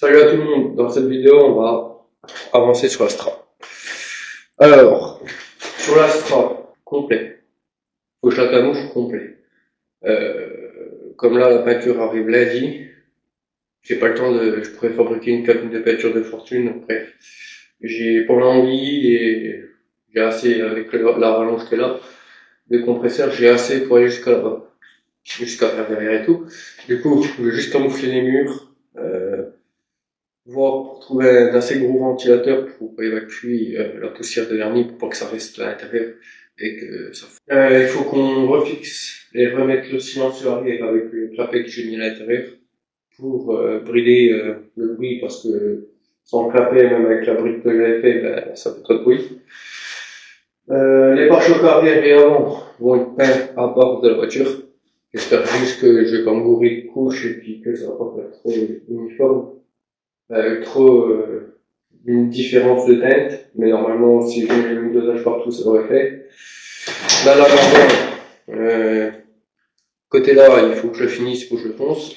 Salut à tout le monde, dans cette vidéo on va avancer sur l'Astra. Alors, sur l'Astra, complet. Faut chaque mouche complet. Comme là la peinture arrive lundi, j'ai pas le temps je pourrais fabriquer une cabine de peinture de fortune, bref. J'ai pas l'envie et j'ai assez avec la rallonge qu'elle a, le compresseur, j'ai assez pour aller jusqu'à là-bas. Jusqu'à faire derrière et tout. Du coup, je vais juste camoufler les murs, voir pour trouver un assez gros ventilateur pour évacuer la poussière de vernis pour pas que ça reste à l'intérieur et que ça. Il faut qu'on refixe et remette le silencieux arrière avec le clapet que j'ai mis à l'intérieur pour brider le bruit parce que sans clapet, même avec la brique que j'avais fait, ben, ça fait trop de bruit. Les pare-chocs arrière et avant vont être peints à bord de la voiture. J'espère juste que je vais pas mourir de couche et puis que ça va pas faire trop uniforme. Une différence de teinte, mais normalement si je mets le même dosage partout ça aurait fait. Là côté là il faut que je le finisse, il faut que je le fonce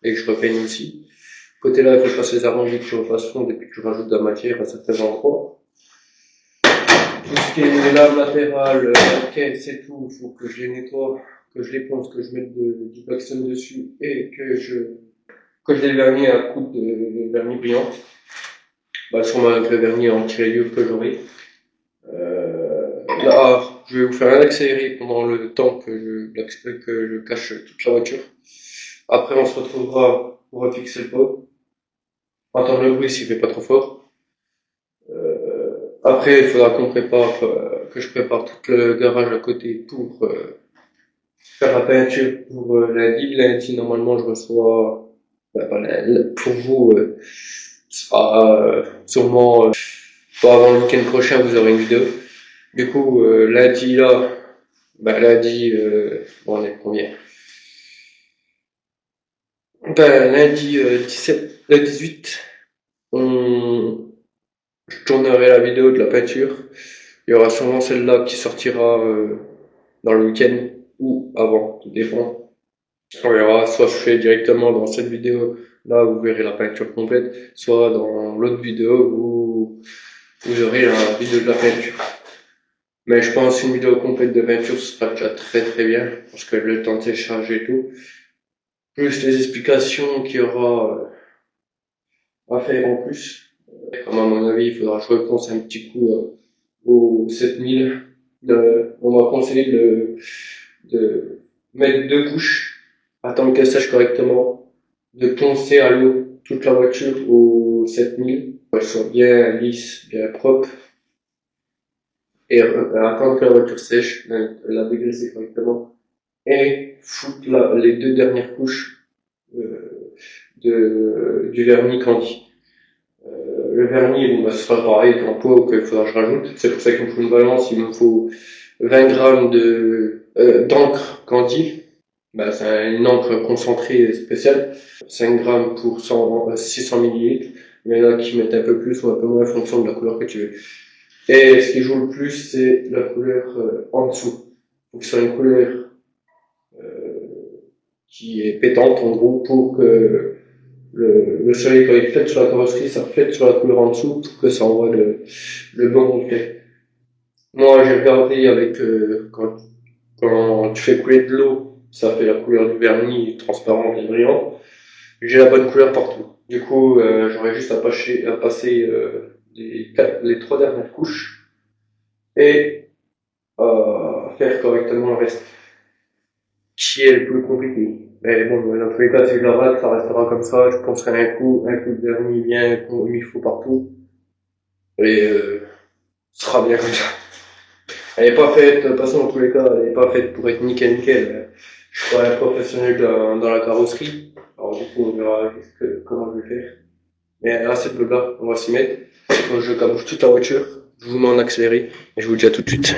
et que je repeigne aussi. Côté là il faut que je fasse les arrondis, que je refasse fondre et puis que je rajoute de la matière à certains endroits. Tout ce qui est les lames latérales, la caisse et tout, il faut que je les nettoie, que je les ponce, que je mette du Blackstone dessus et que je les vernis à coups de vernis brillant. Bah, sûrement avec le vernis anti-rayures que j'aurai. Là, je vais vous faire un accéléré pendant le temps que je cache toute la voiture. Après, on se retrouvera pour refixer le pot. Entendre le bruit s'il fait pas trop fort. Après, il faudra que je prépare tout le garage à côté pour faire la peinture pour lundi. Lundi, normalement, je reçois, pour vous, ce sera sûrement pas avant le week-end prochain, vous aurez une vidéo. Du coup, lundi là, lundi, bon, on est combien? Lundi 18, je tournerai la vidéo de la peinture. Il y aura sûrement celle-là qui sortira dans le week-end ou avant, tout dépend. On verra, soit je fais directement dans cette vidéo, là vous verrez la peinture complète, soit dans l'autre vidéo vous aurez la vidéo de la peinture. Mais je pense une vidéo complète de peinture ce sera déjà très très bien, parce que le temps de télécharger et tout. Plus les explications qu'il y aura à faire en plus. Comme à mon avis, il faudra que je repense un petit coup au 7000. On m'a conseillé de mettre 2 couches, attendre qu'elle sèche correctement, de poncer à l'eau toute la voiture au 7000, pour qu'elle soit bien lisse, bien propre, et attendre que la voiture sèche, la dégraisser correctement, et foutre les 2 dernières couches du vernis candi. Le vernis, bon, ce sera pareil qu'en pot qu'il faudra que je rajoute. C'est pour ça qu'il me faut une balance. Il me faut 20 grammes d'encre candi. C'est une encre concentrée spéciale. 5 grammes pour 600 millilitres. Il y en a qui mettent un peu plus ou un peu moins en fonction de la couleur que tu veux. Et ce qui joue le plus, c'est la couleur en dessous. Il faut que ce soit une couleur qui est pétante en gros pour que le soleil quand il reflète sur la carrosserie, ça reflète sur la couleur en dessous pour que ça envoie le bon reflet. Moi j'ai regardé avec quand tu fais couler de l'eau, ça fait la couleur du vernis transparent et brillant. J'ai la bonne couleur partout. Du coup j'aurais juste à passer les 3 dernières couches et faire correctement le reste, qui est le plus compliqué. Mais bon, dans tous les cas, si je la rate, ça restera comme ça. Je penserai un coup de vernis bien comme il faut partout. Et ce sera bien comme ça. Elle est pas faite, de toute façon, dans tous les cas, elle est pas faite pour être nickel. Je suis pas un professionnel dans la carrosserie. Alors du coup, on verra comment je vais faire. Mais là, cette bleu-là, on va s'y mettre. Je camoufle toute la voiture. Je vous mets en accéléré. Et je vous dis à tout de suite.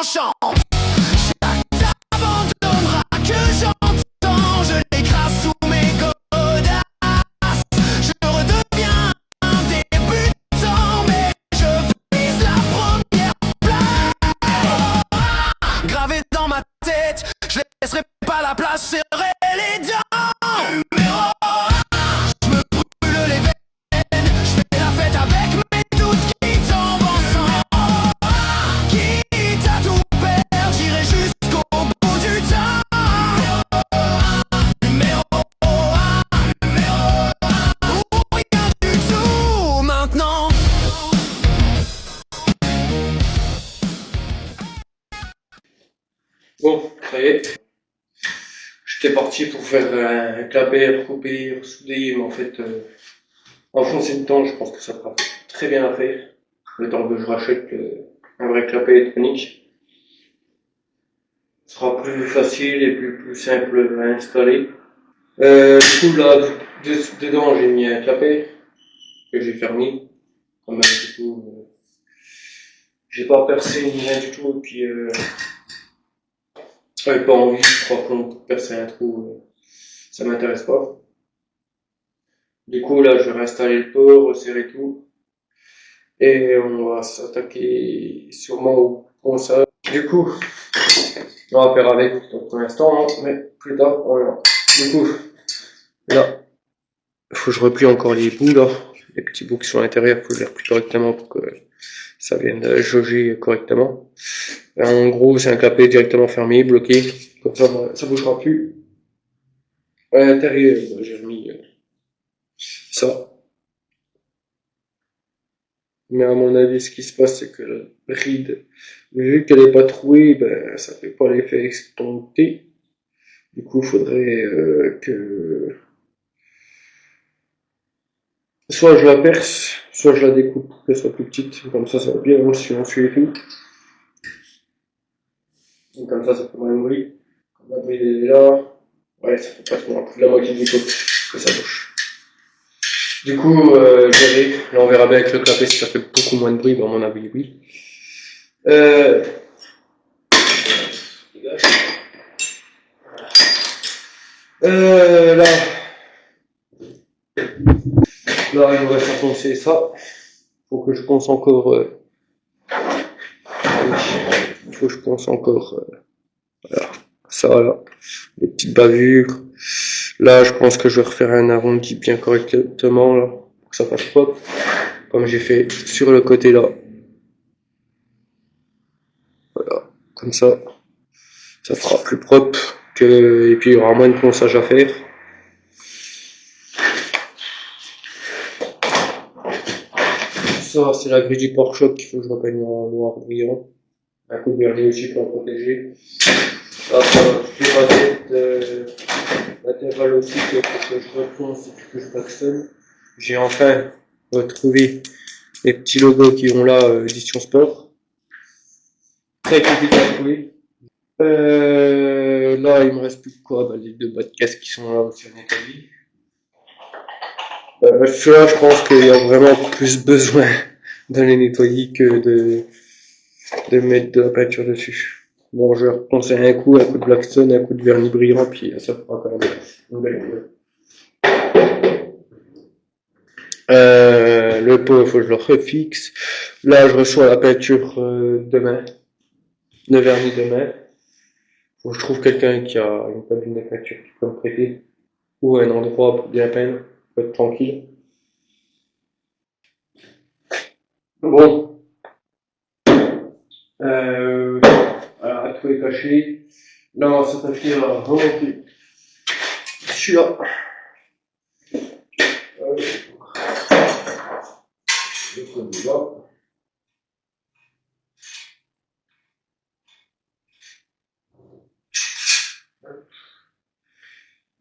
chante. Chaque abandonnera que j'entends, je l'écrase sous mes godasses. Je redeviens un débutant, mais je vise la première place. Gravé dans ma tête, je laisserai pas la place, serrer les dents. Numéro 1, je me brûle les veines, je fais la fête avec mes doutes qui tombent en sang. Quitte à tout perdre, j'irai jusqu'au bout du temps. Numéro 1, ou rien du tout maintenant. Bon, ça y est. J'étais parti pour faire un clapet, recouper, ressouder, mais en fait, enfoncer le temps, je pense que ça sera très bien à faire. Le temps que je rachète un vrai clapet électronique. Ce sera plus facile et plus simple à installer. Du coup, là, dedans, j'ai mis un clapet que j'ai fermé. Comme du coup, j'ai pas percé ni rien du tout, et puis j'avais pas envie, je crois qu'on percer un trou, ça m'intéresse pas. Du coup, là, je vais réinstaller le pot, resserrer tout, et on va s'attaquer sûrement au console. Du coup, on va faire avec, donc pour l'instant, hein, mais plus tard, on verra. Du coup, là, il faut que je replie encore les bouts, là. Les petits bouts qui sont à l'intérieur, il faut que je les replie correctement pour que ça vienne jauger correctement. En gros, c'est un clapet directement fermé, bloqué, comme ça bougera plus. À l'intérieur, j'ai remis ça. Mais à mon avis, ce qui se passe, c'est que la bride, vu qu'elle est pas trouée, ben, ça fait pas l'effet escompté. Du coup, il faudrait que soit je la perce, soit je la découpe pour qu'elle soit plus petite. Comme ça va bien silencieux et tout. Donc comme ça fait moins de bruit. Comme la bride est là, ouais, ça fait pratiquement plus de la moitié du coup que ça bouge. Du coup, je verrai. Là, on verra bien avec le clapet si ça fait beaucoup moins de bruit, ben, à mon avis, oui. Là, il me reste à poncer ça. Faut que je ponce encore. Il faut que je ponce encore. Voilà, ça là, les petites bavures. Là, je pense que je vais refaire un arrondi bien correctement là, pour que ça fasse propre, comme j'ai fait sur le côté là. Voilà, comme ça fera plus propre que, et puis il y aura moins de ponçage à faire. Ça, c'est la grille du pare-choc qu'il faut que je repeigne en noir brillant. Un coup de vernis aussi pour en protéger. Là, ça va toute la tête, latéral aussi qu'il faut que je reponce et que je klaxonne. J'ai enfin retrouvé les petits logos qui ont là, édition sport. Très compliqué à trouver. Là, il me reste plus que quoi? Bah, les deux bas de casque qui sont là aussi en Italie. Ceux-là, je pense qu'il y a vraiment plus besoin de les nettoyer que de mettre de la peinture dessus. Bon, je vais repenser un coup de Blackstone, un coup de vernis brillant, puis ça fera quand même une belle couleur. Le pot, il faut que je le refixe. Là, je reçois la peinture demain, le vernis demain. Faut que je trouve quelqu'un qui a une cabine de peinture qui peut me prêter, ou un endroit pour bien peindre, pour être tranquille. Bon, voilà, tout est caché. Là, on va s'attaquer à remonter celui-là. Le côté là.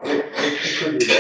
Et le côté là.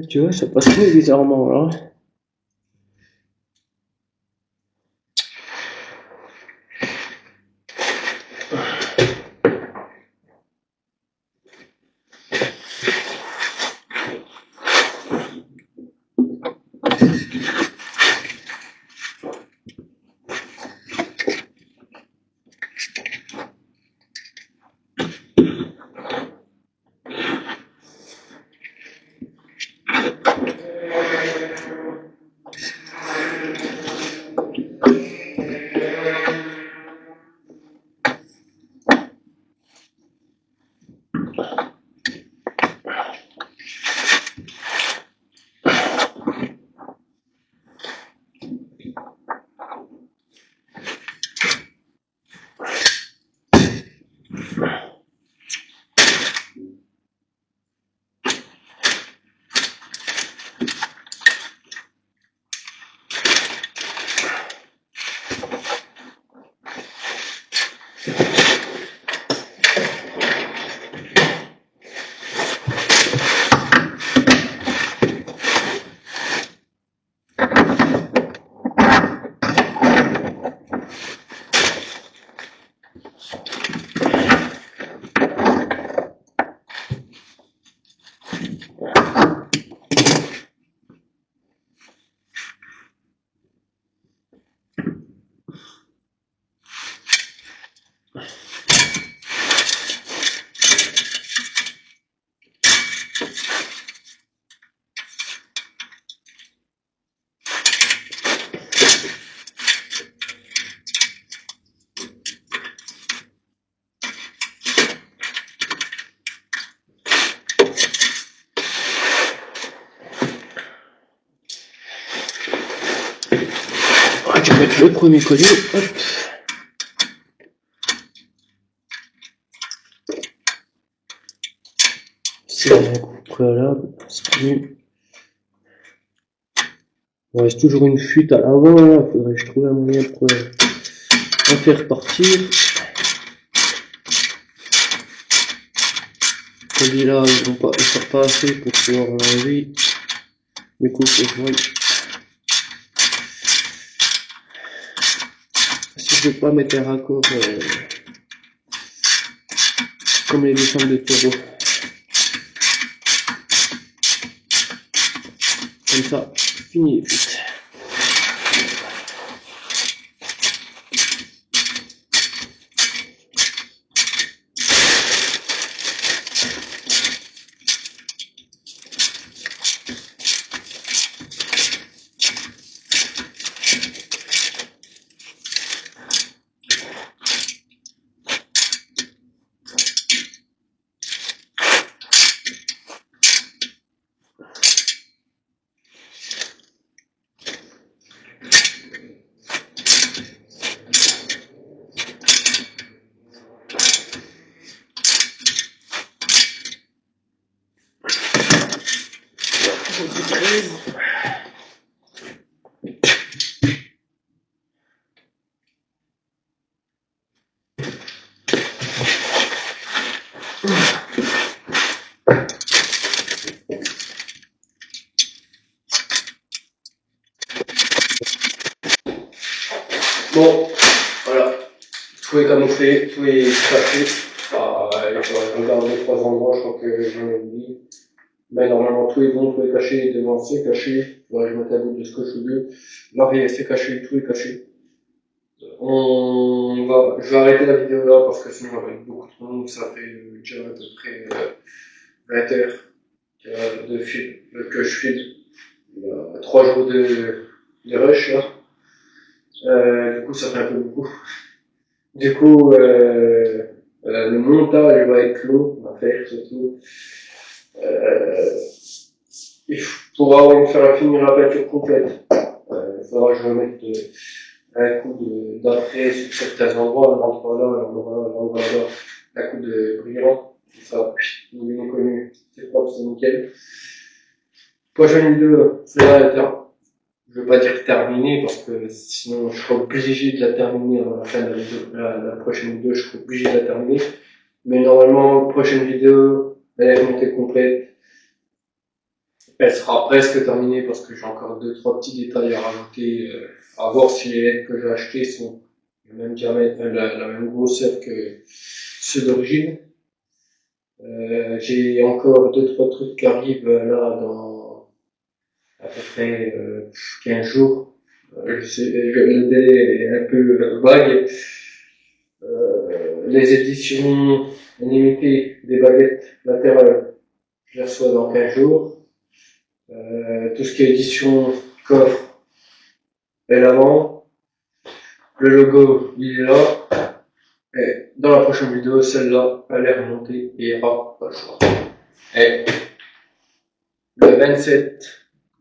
Tu vois, ça passe mieux bizarrement là. Je vais mettre le premier collier. Hop. C'est un coup préalable. C'est mieux. Il reste toujours une fuite à l'avant. Il faudrait que je trouve un moyen pour en faire partir. Celui-là, il sert pas assez pour pouvoir enlever. Du coup, faut que je vois. Si je veux pas mettre un raccord comme les descentes de taureau. Comme ça, fini les fuites. Bon, voilà, tout est camouflé, tout est caché. Je regarde les trois endroits, je crois que j'en ai oublié. Mais normalement tout est bon, tout est caché, devant c'est caché. Ouais, je mets à bout de ce que je veux. L'arrière c'est caché, tout est caché. Je vais arrêter la vidéo là parce que sinon avec beaucoup de monde, ça fait déjà à peu près 20 heures de film, que je filme. Il y a 3 jours de rush là. Du coup ça fait un peu beaucoup. Du coup le montage va être long à faire surtout. Pour avoir faire finir la peinture complète, il faudra que je remette un coup d'entrée sur certains endroits, l'endroit là, l'endroit là, un coup de brillant, ça, il est connu, c'est propre, c'est nickel. Prochaine vidéo, c'est là, je veux pas dire terminée parce que sinon je serai obligé de la terminer avant la fin de la vidéo, la prochaine vidéo, je serai obligé de la terminer. Mais normalement, prochaine vidéo, elle est montée complète. Elle sera presque terminée parce que j'ai encore 2-3 petits détails à rajouter, à voir si les LED que j'ai achetés sont le même diamètre, la même grosseur que ceux d'origine. J'ai encore 2-3 trucs qui arrivent là dans à peu près 15 jours. Je sais, le délai est un peu vague. Les éditions limitées des baguettes latérales, je les reçois dans 15 jours. Tout ce qui est édition coffre est l'avant. Le logo, il est là. Et dans la prochaine vidéo, celle-là, elle est remontée et il n'y aura pas le choix. Et le 27,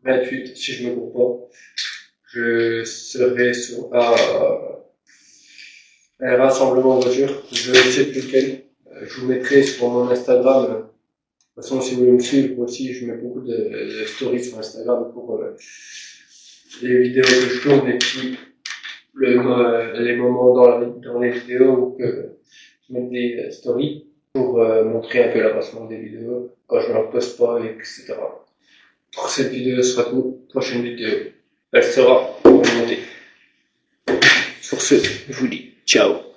28, si je me trompe pas, je serai sur un rassemblement de voitures. Je ne sais plus lequel. Je vous mettrai sur mon Instagram. De toute façon, si vous voulez me suivre aussi, je mets beaucoup de stories sur Instagram pour les vidéos que je tourne et puis les moments dans les vidéos où je mets des stories pour montrer un peu l'avancement des vidéos quand je ne leur poste pas, etc. Pour cette vidéo, ce sera tout. Prochaine vidéo, elle sera montée. Sur ce, je vous dis ciao.